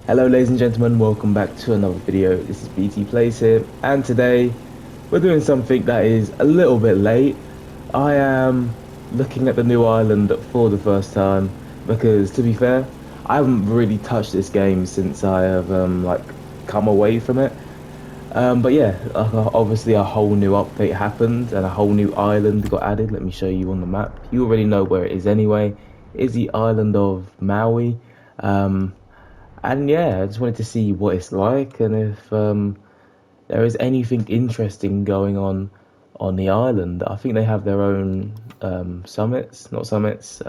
Hello ladies and gentlemen, welcome back to another video. This is BT Plays here, and today we're doing something that is a little bit late. I am looking at the new island for the first time because, to be fair, I haven't really touched this game since I have like come away from it. But yeah, obviously a whole new update happened and a whole new island got added. Let me show you on the map. You already know where it is anyway. It's the island of Maui. Um, and yeah, I just wanted to see what it's like and if there is anything interesting going on the island. I think they have their own summits, not summits.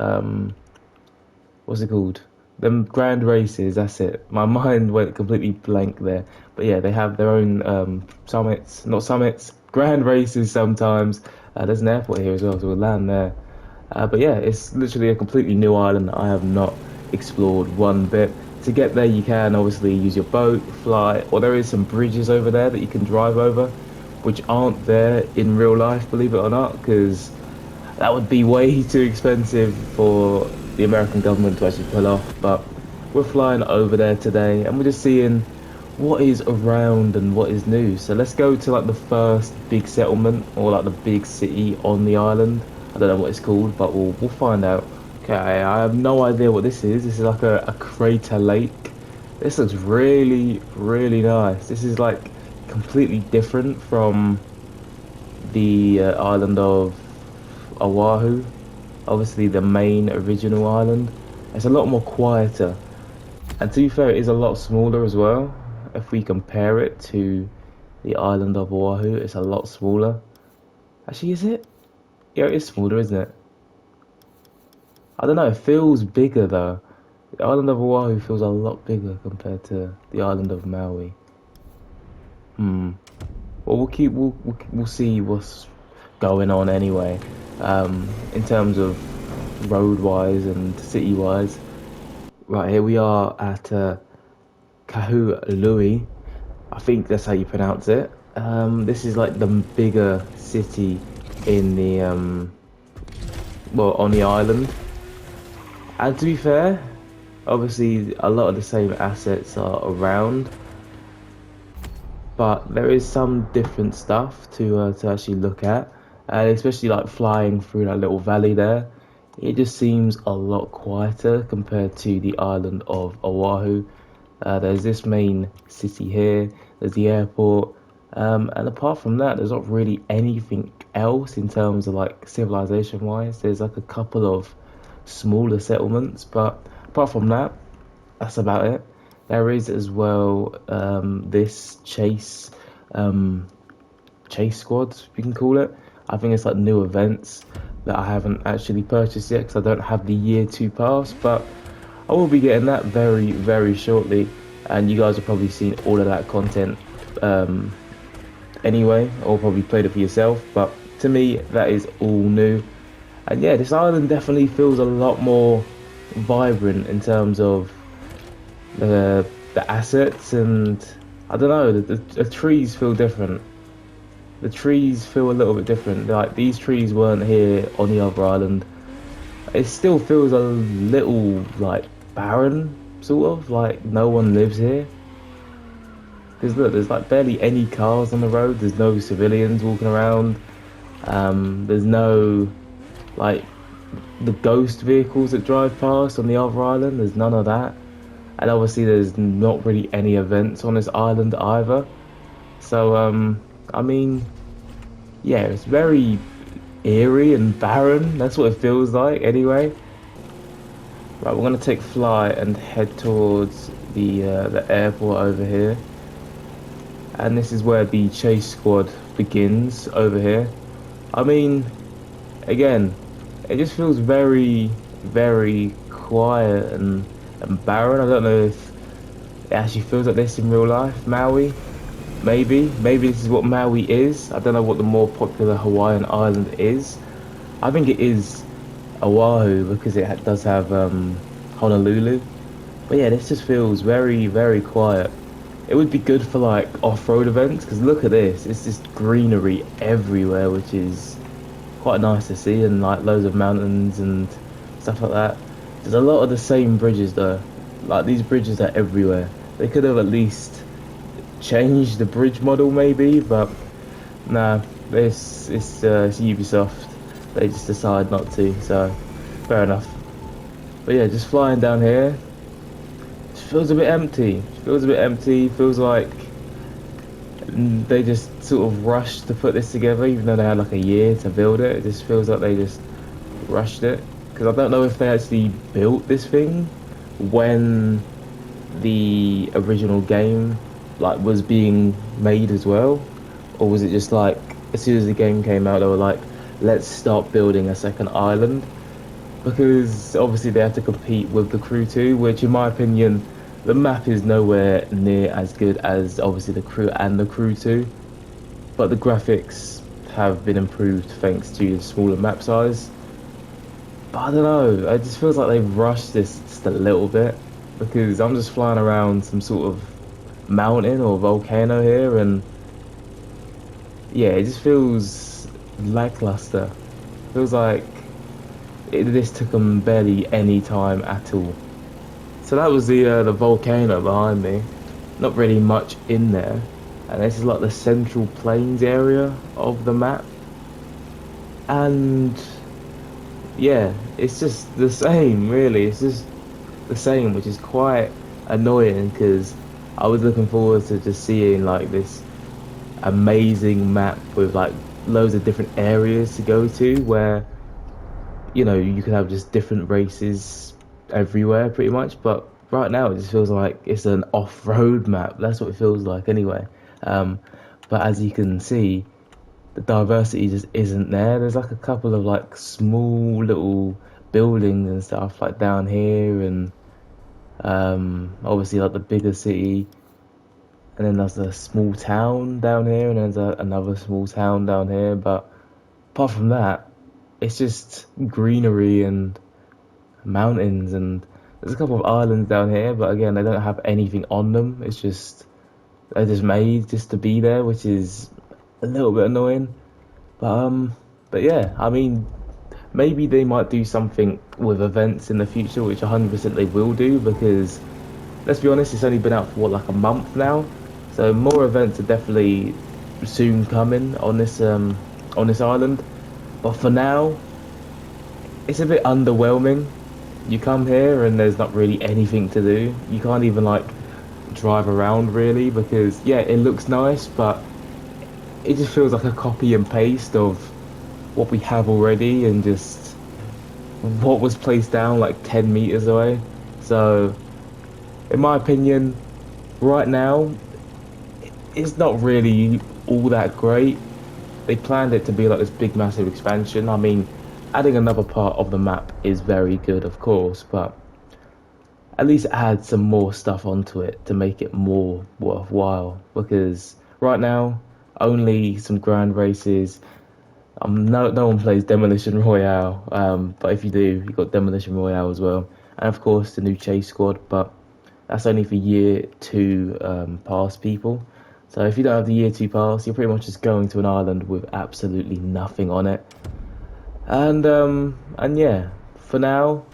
What's it called? Them grand races. That's it. My mind went completely blank there. But yeah, they have their own summits, not summits, grand races sometimes. There's an airport here as well, so we'll land there. But yeah, it's literally a completely new island that I have not explored one bit. To get there, you can obviously use your boat, fly, or there is some bridges over there that you can drive over, which aren't there in real life, believe it or not, because that would be way too expensive for the American government to actually pull off. But we're flying over there today, and we're just seeing what is around and what is new. So let's go to like the first big settlement or like the big city on the island. I don't know what it's called, but we'll find out. Okay, I have no idea what this is. This is like a crater lake. This looks really, really nice. This is like completely different from the island of Oahu, obviously the main original island. It's a lot more quieter, and to be fair, it is a lot smaller as well. If we compare it to the island of Oahu, it's a lot smaller. Actually, is it? Yeah, it is smaller, isn't it? I don't know, it feels bigger though. The island of Oahu feels a lot bigger compared to the island of Maui. Hmm. Well, we'll see what's going on anyway. In terms of road wise and city wise. Right, here we are at Kahului. I think that's how you pronounce it. This is like the bigger city in the well, on the island. And to be fair, obviously a lot of the same assets are around, but there is some different stuff to actually look at, and especially like flying through that little valley there. It just seems a lot quieter compared to the island of Oahu. There's this main city here, there's the airport, and apart from that, there's not really anything else in terms of like civilization wise. There's like a couple of smaller settlements, but apart from that, that's about it. There is as well this chase squad, you can call it. I think it's like new events that I haven't actually purchased yet because I don't have the year 2 pass, but I will be getting that very, very shortly. And you guys have probably seen all of that content anyway, or probably played it for yourself. But to me, that is all new. And yeah, this island definitely feels a lot more vibrant in terms of the assets, and I don't know, the trees feel different. The trees feel a little bit different. Like these trees weren't here on the other island. It still feels a little like barren, sort of like no one lives here. Because look, there's like barely any cars on the road. There's no civilians walking around. There's no like the ghost vehicles that drive past on the other island. There's none of that. And obviously there's not really any events on this island either. So I mean, yeah, it's very eerie and barren. That's what it feels like anyway. Right, we're gonna take flight and head towards the airport over here. And this is where the chase squad begins over here. I mean, again, it just feels very, very quiet and barren. I don't know if it actually feels like this in real life. Maui, maybe this is what Maui is. I don't know what the more popular Hawaiian island is. I think it is Oahu because it does have Honolulu. But yeah, this just feels very, very quiet. It would be good for like off-road events because look at this. It's just greenery everywhere, which is quite nice to see, and like loads of mountains and stuff like that. There's a lot of the same bridges though. Like these bridges are everywhere. They could have at least changed the bridge model maybe, but nah, it's Ubisoft. They just decide not to, so fair enough. But yeah, just flying down here, it feels a bit empty. Feels a bit empty. Feels like they just sort of rushed to put this together, even though they had like a year to build it. It just feels like they just rushed it. Because I don't know if they actually built this thing when the original game like was being made as well, or was it just like as soon as the game came out they were like, let's start building a second island, because obviously they have to compete with the Crew 2, which in my opinion the map is nowhere near as good as obviously the Crew and the Crew 2, but the graphics have been improved thanks to the smaller map size. But I don't know, it just feels like they've rushed this just a little bit, because I'm just flying around some sort of mountain or volcano here, and yeah, it just feels lackluster. Feels like this took them barely any time at all. So that was the volcano behind me. Not really much in there, and this is like the central plains area of the map, and yeah, it's just the same really. It's just the same, which is quite annoying because I was looking forward to just seeing like this amazing map with like loads of different areas to go to where you could have just different races everywhere pretty much, but right now it just feels like it's an off-road map. That's what it feels like anyway. um but as you can see, the diversity just isn't there. There's like a couple of like small little buildings and stuff like down here, and obviously like the bigger city, and then there's a small town down here, and there's another small town down here. But apart from that, it's just greenery and mountains, and there's a couple of islands down here, but again, they don't have anything on them. It's just they're just made just to be there, which is a little bit annoying. But yeah, I mean, maybe they might do something with events in the future, which 100% they will do, because let's be honest, it's only been out for what, like a month now, so more events are definitely soon coming on this island. But for now, it's a bit underwhelming. You come here and there's not really anything to do. You can't even like drive around really, because yeah, it looks nice, but it just feels like a copy and paste of what we have already, and just what was placed down like 10 meters away. So in my opinion, right now, it's not really all that great. They planned it to be like this big massive expansion. I mean, adding another part of the map is very good, of course, but at least add some more stuff onto it to make it more worthwhile, because right now only some grand races. No one plays Demolition Royale, but if you do, you've got Demolition Royale as well, and of course the new Chase Squad, but that's only for year 2 pass people. So if you don't have the year 2 pass, you're pretty much just going to an island with absolutely nothing on it. And yeah, for now,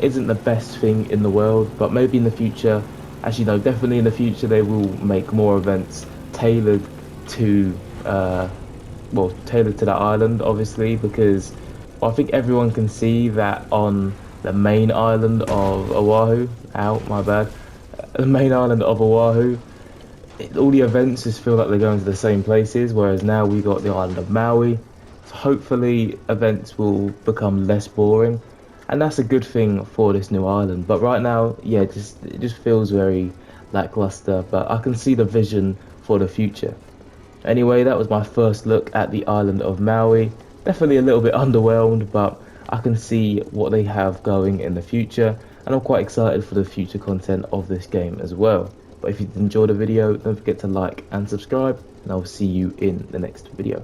isn't the best thing in the world, but maybe in the future, actually no, definitely in the future they will make more events tailored to tailored to that island, obviously, because I think everyone can see that on the main island of Oahu. Ow, my bad. The main island of Oahu, all the events just feel like they're going to the same places, whereas now we got the island of Maui. So hopefully events will become less boring, and that's a good thing for this new island. But right now, yeah, it just feels very lackluster, but I can see the vision for the future. Anyway, that was my first look at the island of Maui. Definitely a little bit underwhelmed, but I can see what they have going in the future, and I'm quite excited for the future content of this game as well. But if you enjoyed the video, don't forget to like and subscribe, and I'll see you in the next video.